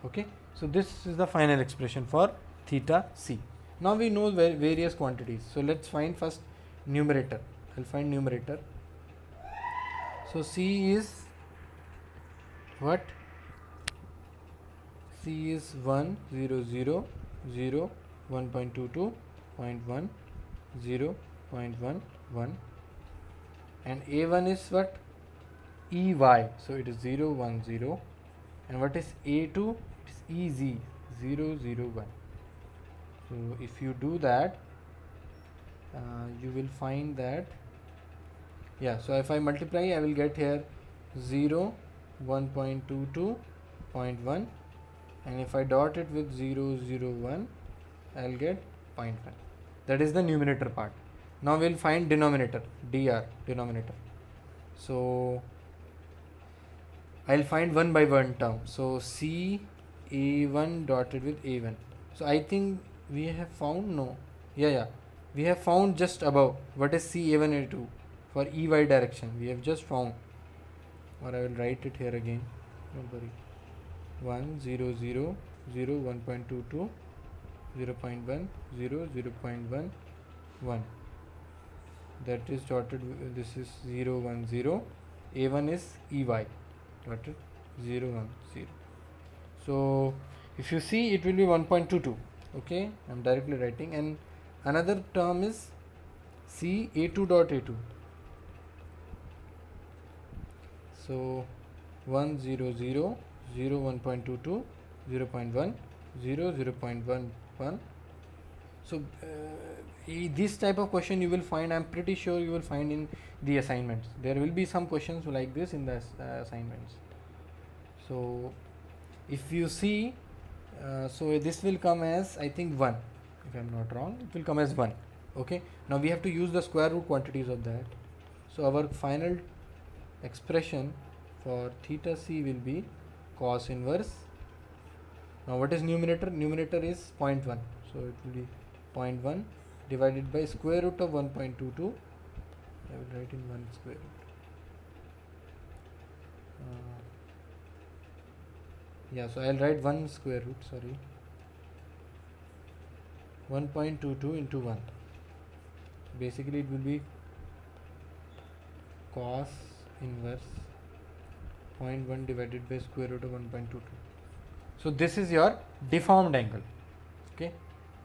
Okay, so this is the final expression for theta c. Now we know various quantities. So let's find first numerator. I'll find numerator. So c is what? C is 1, 0, 0, 0, 1.22, 0.1, 0, 0.1, 1, and a1 is what? EY, so it is 0, 1, 0, and what is a2? It is EZ, 0, 0, 1. So if you do that, you will find that, yeah, so if I multiply, I will get here 0, 1.22, 0.1, and if I dot it with 0, 0, 1, I will get 0.1. That is the numerator part. Now we will find denominator, denominator. So I will find one by one term. So C A1 dotted with A1. So I think we have found, no, yeah, we have found just above what is C A1 A2 for EY direction. We have just found, or I will write it here again, don't worry. 1, 0, 0, 0, 1.22, 0.1, 0, 0.1, 1. That is dotted, this is 0, 1, 0. A1 is EY, dotted 0, 1, 0. So if you see, it will be 1.22. Okay, I am directly writing. And another term is C A2 dot A2. So 1, 0, 0, 0, 1.22, 0.1, 0, 0.11. So this type of question you will find, I am pretty sure you will find in the assignments. There will be some questions like this in the assignments. So if you see, so this will come as, I think, 1, if I am not wrong, it will come as 1. Okay, now we have to use the square root quantities of that. So our final expression for theta c will be cos inverse. Now what is numerator? Numerator is 0.1, so it will be 0.1 divided by square root of 1.22. I will write in 1 square root. Yeah, so I will write 1 square root, sorry, 1.22 into 1. Basically it will be cos inverse 0.1 divided by square root of 1.22. So this is your deformed angle. Okay,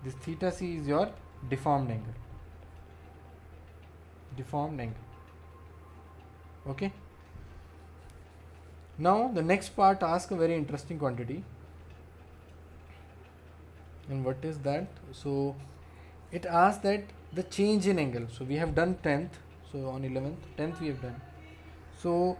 this theta c is your deformed angle. Okay, now the next part asks a very interesting quantity. And what is that? So it asks that the change in angle. So we have done 10th. So on 11th, 10th we have done. So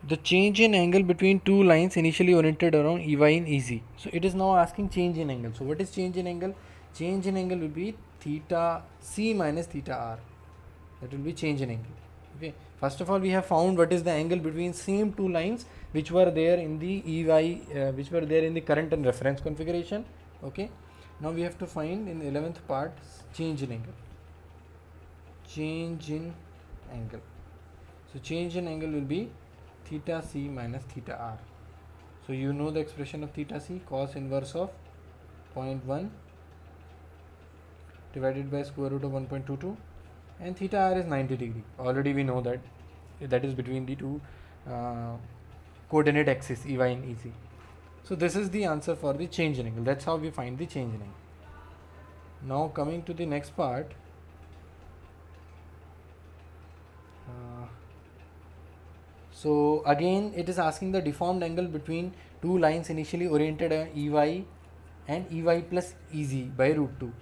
the change in angle between two lines initially oriented around EY and EZ. So it is now asking change in angle. So what is change in angle? Change in angle will be theta C minus theta R. That will be change in angle. Okay. First of all, we have found what is the angle between same two lines which were there in the EY, which were there in the current and reference configuration. Okay. Now we have to find in the 11th part change in angle. Change in angle. So change in angle will be theta C minus theta R. So you know the expression of theta C, cos inverse of 0.1 divided by square root of 1.22, and theta R is 90 degree. Already we know that is between the two coordinate axes EY and EZ. So this is the answer for the change in angle. That's how we find the change in angle. Now coming to the next part. So again it is asking the deformed angle between two lines initially oriented at EY and EY plus EZ by root 2.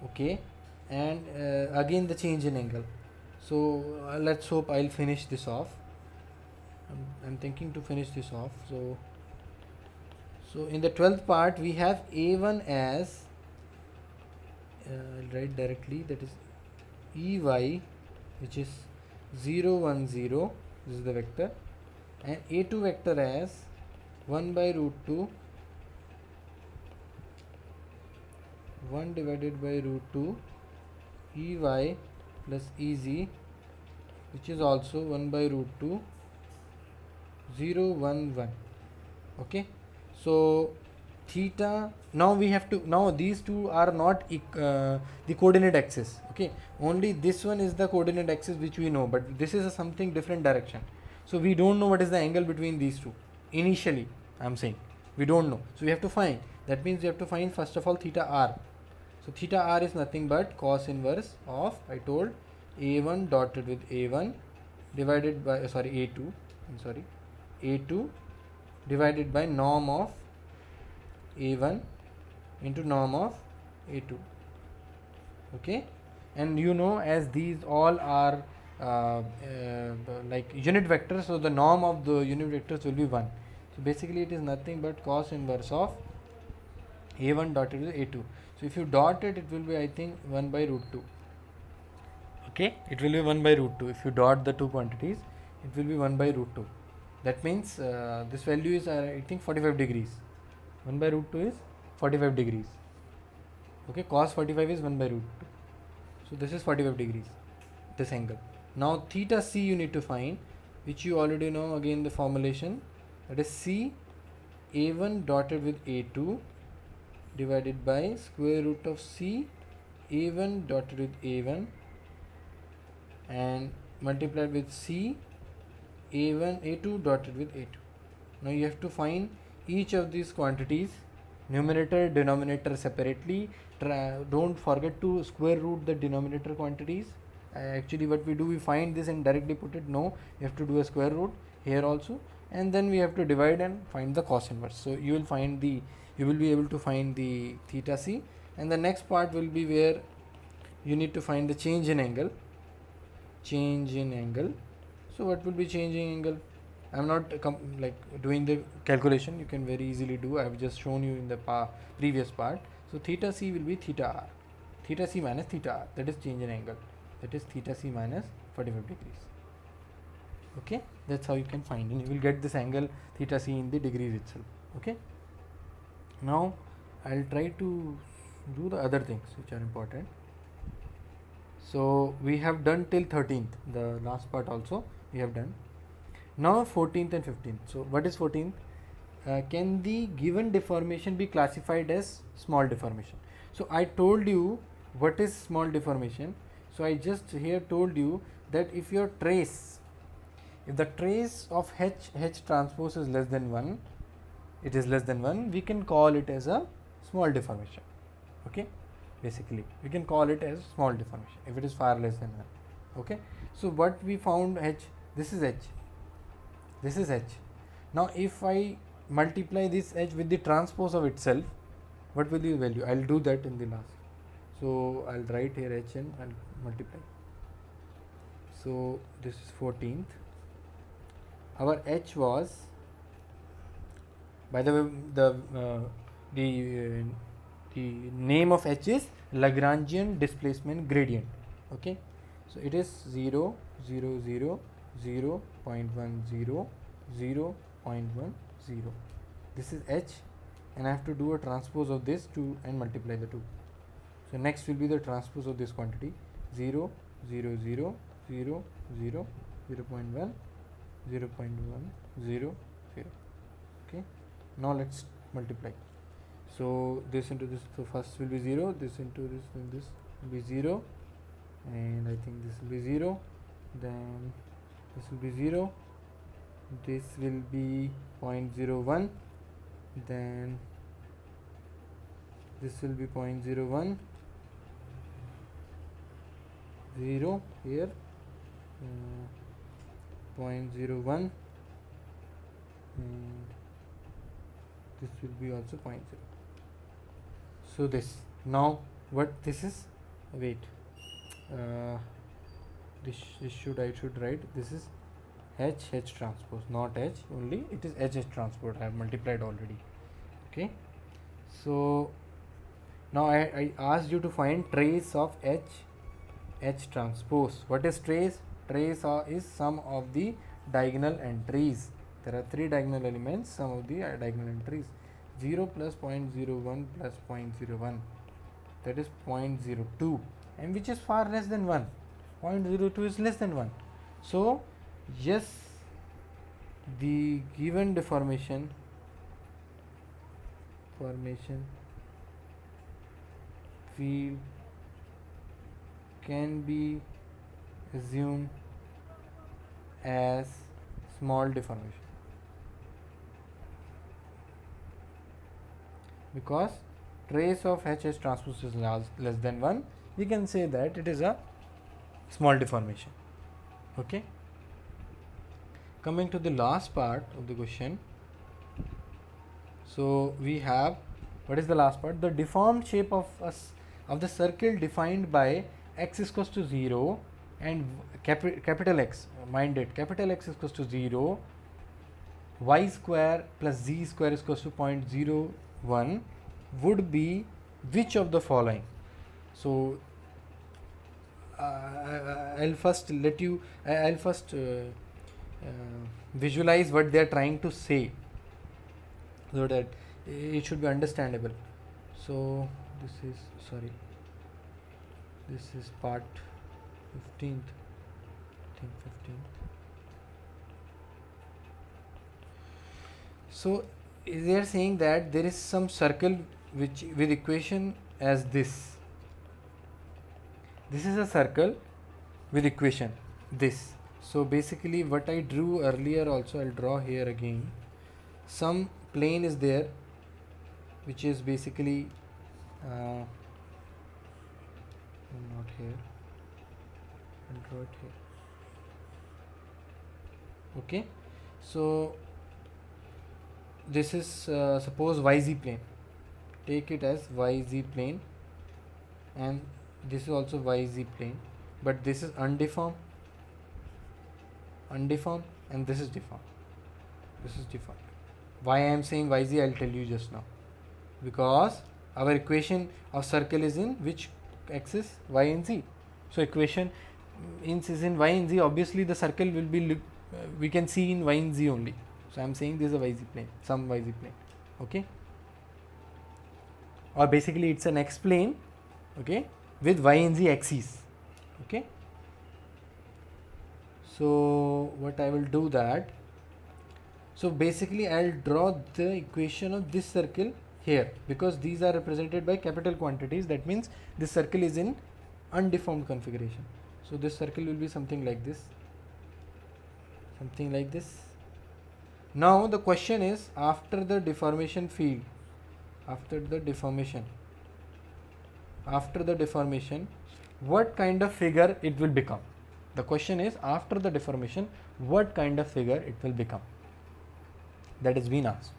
Okay, and again the change in angle. So let's hope I'll finish this off. I'm thinking to finish this off. So in the 12th part we have A1 as I'll write directly, that is EY, which is 0 1 0, this is the vector, and A2 vector as 1 by root 2 1 divided by root 2 EY plus EZ, which is also 1 by root 2 0 1 1. Okay, so theta, now we have to, now these two are not the coordinate axis. Okay, only this one is the coordinate axis which we know, but this is a something different direction. So we don't know what is the angle between these two initially. I am saying we don't know, so we have to find. That means we have to find first of all theta R. So theta R is nothing but cos inverse of, I told, A1 dotted with A1 divided by A2 divided by norm of A1 into norm of A2. Okay, and you know, as these all are like unit vectors, so the norm of the unit vectors will be 1. So basically it is nothing but cos inverse of A1 dotted with A2. So if you dot it, it will be, I think, 1 by root 2. Okay, it will be 1 by root 2. If you dot the two quantities, it will be 1 by root 2. That means this value is I think 45 degrees. 1 by root 2 is 45 degrees. Okay, cos 45 is 1 by root 2. So this is 45 degrees, this angle. Now theta C you need to find, which you already know, again the formulation, that is C A1 dotted with A2 divided by square root of C A1 dotted with A1 and multiplied with C A2 dotted with A2. Now you have to find each of these quantities, numerator, denominator separately. Don't forget to square root the denominator quantities. Actually what we do, we find this and directly put it. No, you have to do a square root here also, and then we have to divide and find the cos inverse. So you will find you will be able to find the theta C, and the next part will be where you need to find the change in angle. So what will be changing angle? I am not doing the calculation. You can very easily do. I have just shown you in the previous part. So theta C will be theta R, theta C minus theta R. That is change in angle. That is theta C minus 45 degrees. Okay, that's how you can find, and you will get this angle theta C in the degrees itself. Okay. Now I'll try to do the other things which are important. So we have done till 13th, the last part also we have done. Now 14th and 15th. So what is 14th? Can the given deformation be classified as small deformation? So I told you what is small deformation. So I just here told you that if the trace of H transpose is less than 1, it is less than 1, we can call it as a small deformation. Okay, basically we can call it as small deformation if it is far less than 1. Okay, so what we found, H, this is H, this is H. Now if I multiply this H with the transpose of itself, what will be the value? I'll do that in the last. So I'll write here h and I'll multiply. So this is 14th. Our h was, by the way, the name of h is Lagrangian displacement gradient. Okay, so it is 0, 0, 0, 0, 0.10, 0, 0.10. This is h, and I have to do a transpose of this to and multiply the two. So next will be the transpose of this quantity, 0, 0, 0, 0, 0, 0.1, 0.1, 0, 0. Okay, now let's multiply. So this into this, so first will be 0, this into this, then this will be 0, and I think this will be 0, then this will be 0, this will be 0.01, then this will be 0.01, 0 here, 0.01, and this will be also 0.0. So this, now what this is, wait, this should, I should write, this is h transpose, not h only, it is h transpose. I have multiplied already. Okay, so now I asked you to find trace of h transpose. What is trace? Trace is sum of the diagonal entries. There are 3 diagonal elements, sum of the diagonal entries. 0 plus 0.01 plus 0.01, that is 0.02, and which is far less than 1. 0.02 is less than 1. So yes, the given deformation field can be assumed as small deformation, because trace of h transpose is less than 1, we can say that it is a small deformation. Okay, coming to the last part of the question. So we have, what is the last part? The deformed shape of the circle defined by x is equals to 0 and capital X, mind it, capital X is equals to 0, y square plus z square is equals to 0.01 would be which of the following? So I'll first visualize what they are trying to say, so that it should be understandable. So this is, sorry, this is part 15th, I think 15th. So they are saying that there is some circle which with equation as this. This is a circle with equation this. So basically what I drew earlier also I'll draw here again. Some plane is there which is basically not here, I'll draw it here. Okay, so this is suppose YZ plane, take it as YZ plane, and this is also YZ plane, but this is undeformed, and this is deformed. Why I am saying YZ, I'll tell you just now. Because our equation of circle is in which axis? Y and Z. So equation is in Y and Z. Obviously the circle will be we can see in Y and Z only. So I am saying this is a YZ plane, some YZ plane. Okay. Or basically it's an X plane. Okay, with Y and Z axes. Okay. So what I will do that. So basically I'll draw the equation of this circle here, because these are represented by capital quantities. That means this circle is in undeformed configuration. So this circle will be something like this. Now the question is, after the deformation field, after the deformation, what kind of figure it will become? The question is, after the deformation, what kind of figure it will become? That is been asked.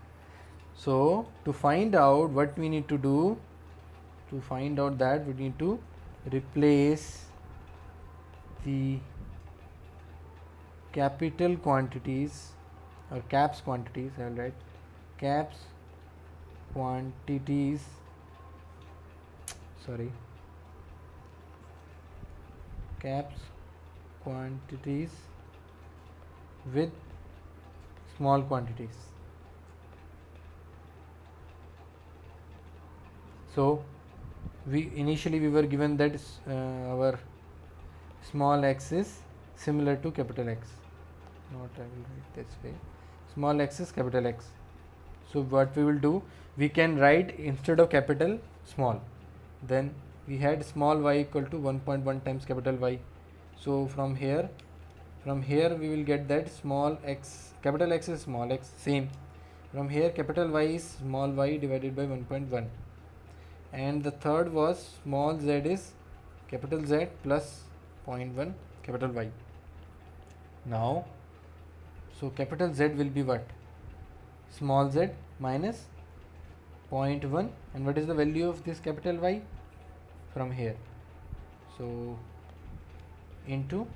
So to find out what we need to do, to find out that we need to replace the capital quantities or caps quantities, I will write caps quantities, sorry, caps quantities with small quantities. So we initially we were given that our small x is similar to capital X. Not I will write this way. Small x is capital X. So what we will do, we can write instead of capital small. Then we had small y equal to 1.1 times capital Y. So from here we will get that small x, capital X is small x, same. From here capital Y is small y divided by 1.1. And the third was small z is capital Z plus 0.1 capital Y. Now, so capital Z will be what? Small z minus 0.1, and what is the value of this capital Y? From here. So into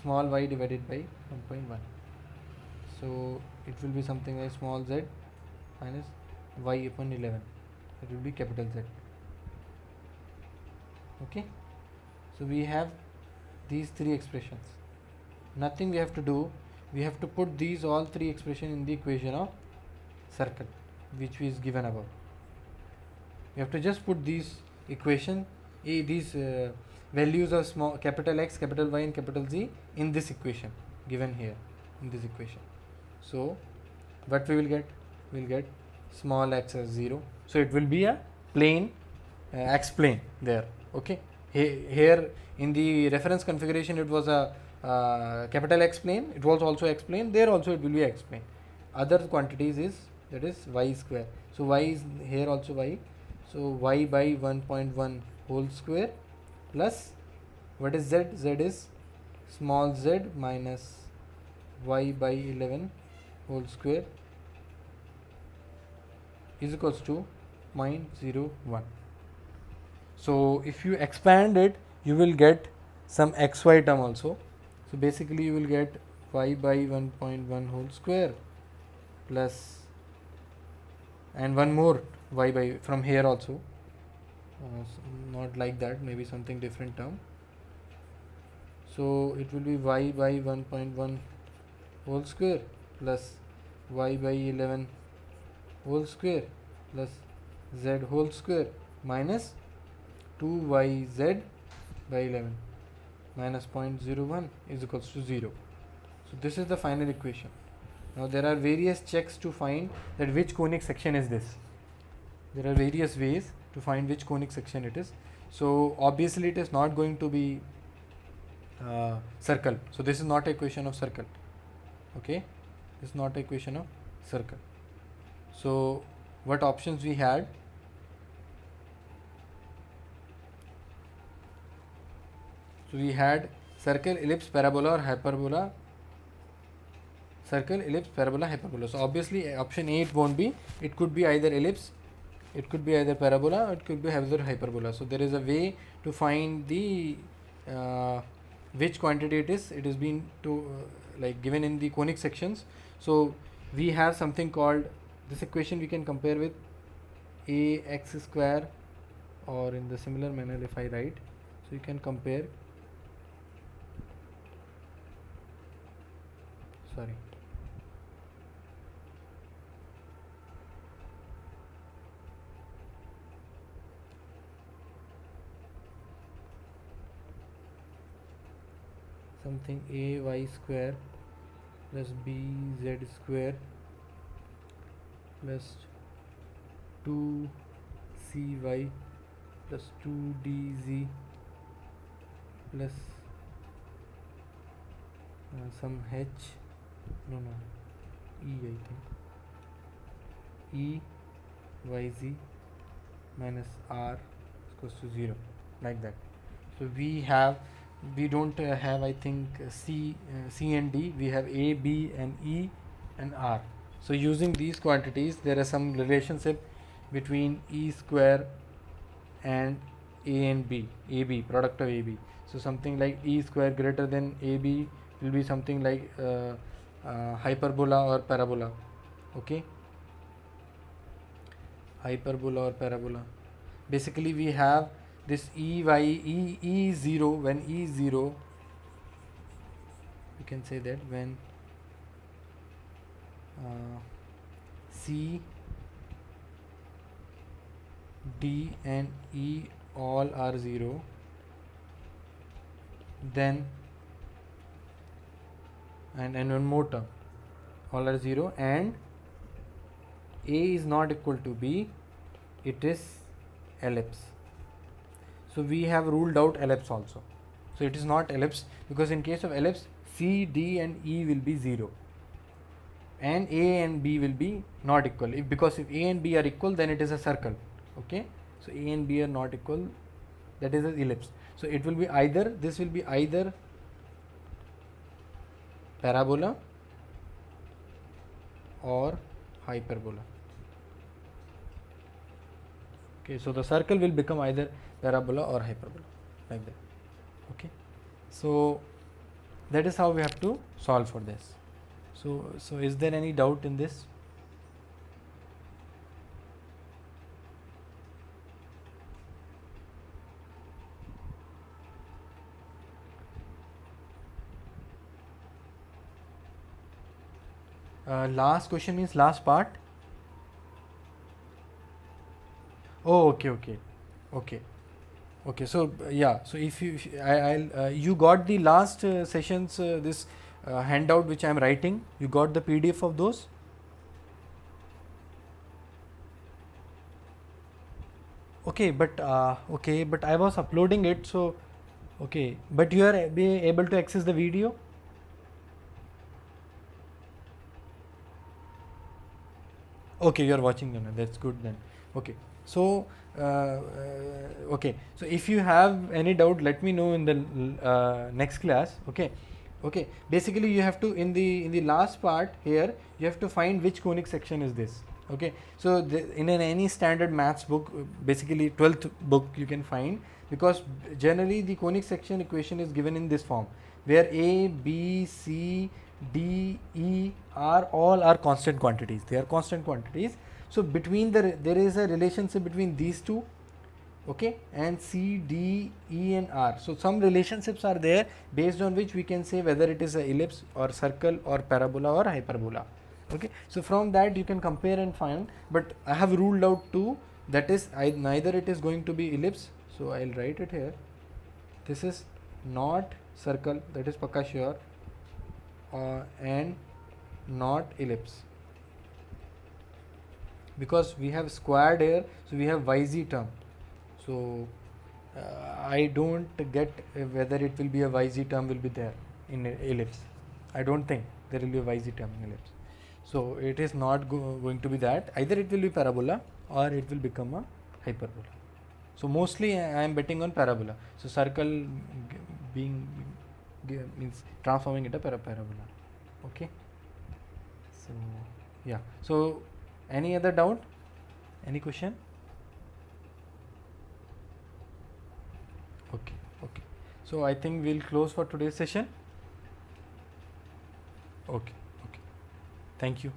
small y divided by 1.1. So it will be something like small z minus y upon 11. It will be capital Z. Okay. So we have these three expressions. Nothing we have to do. We have to put these all three expressions in the equation of circle, which is given above. We have to just put these equation, these values of small capital X, capital Y, and capital Z in this equation given here in this equation. So what we will get? We will get small x as 0. So it will be a plane, x plane there. Okay. Here in the reference configuration it was a capital X plane. It was also x plane. There also it will be x plane. Other quantities is, that is y square. So y is here also y. So y by 1.1 whole square plus what is z? Z is small z minus y by 11 whole square is equals to 0.01. So if you expand it, you will get some xy term also. So basically you will get y by 1.1 whole square plus, and one more y by from here also, not like that, maybe something different term. So it will be y by 1.1 whole square plus y by 11 whole square plus z whole square minus 2yz by 11 minus 0.01 is equals to 0. So this is the final equation. Now there are various checks to find that which conic section is this. There are various ways to find which conic section it is. So obviously it is not going to be circle. So this is not an equation of circle. Okay, this is not an equation of circle. So what options we had? So we had circle, ellipse, parabola, or hyperbola. Circle, ellipse, parabola, hyperbola. So obviously option A it won't be. It could be either ellipse, it could be either parabola, or it could be either hyperbola. So there is a way to find the which quantity it is. It is been to like given in the conic sections. So we have something called, this equation we can compare with ax square, or in the similar manner if I write, so you can compare, sorry, something ay square plus bz square plus 2cy plus 2dz plus some h, no e, I think e yz minus r is equals to 0, like that. So we don't have I think C and D, we have A, B and E and R. So using these quantities, there is some relationship between E square and A and B, AB, product of AB. So something like E square greater than AB will be something like hyperbola or parabola. Okay, hyperbola or parabola. Basically, we have this E is 0. When E is 0, you can say that when C, D and E all are 0, then and one more term, all are 0 and A is not equal to B, it is ellipse. So we have ruled out ellipse also. So it is not ellipse, because in case of ellipse, C, D and E will be 0 and A and B will be not equal. Because if A and B are equal, then it is a circle. Okay, so A and B are not equal, that is an ellipse. So it will be either, this will be either parabola or hyperbola. Okay, so the circle will become either parabola or hyperbola, like that. Okay, so that is how we have to solve for this. So is there any doubt in this? Last question means last part. Oh, okay. So yeah. So if you, I'll you got the last sessions this handout which I am writing. You got the PDF of those. Okay, but I was uploading it. So okay, but you are be able to access the video. Okay, you are watching them. That's good then. Okay, so okay, so if you have any doubt, let me know in the next class. Okay. Basically, you have to in the last part here, you have to find which conic section is this. Okay, so in any standard maths book, basically 12th book you can find, because generally the conic section equation is given in this form, where A, B, C, D, E are all are constant quantities. They are constant quantities. So between there is a relationship between these two, okay, and C, D, E and R. So some relationships are there based on which we can say whether it is a ellipse or circle or parabola or hyperbola. Okay, so from that you can compare and find. But I have ruled out two. That is, neither it is going to be ellipse. So I'll write it here. This is not circle. That is pakka sure. And not ellipse, because we have squared here, so we have yz term. So I don't get whether it will be a yz term will be there in ellipse. I don't think there will be a yz term in ellipse. So it is not going to be that. Either it will be parabola or it will become a hyperbola. So mostly I am betting on parabola. So circle means transforming it a parabola. Okay, so yeah, so any other doubt, any question? Okay, so I think we'll close for today's session. Okay, thank you.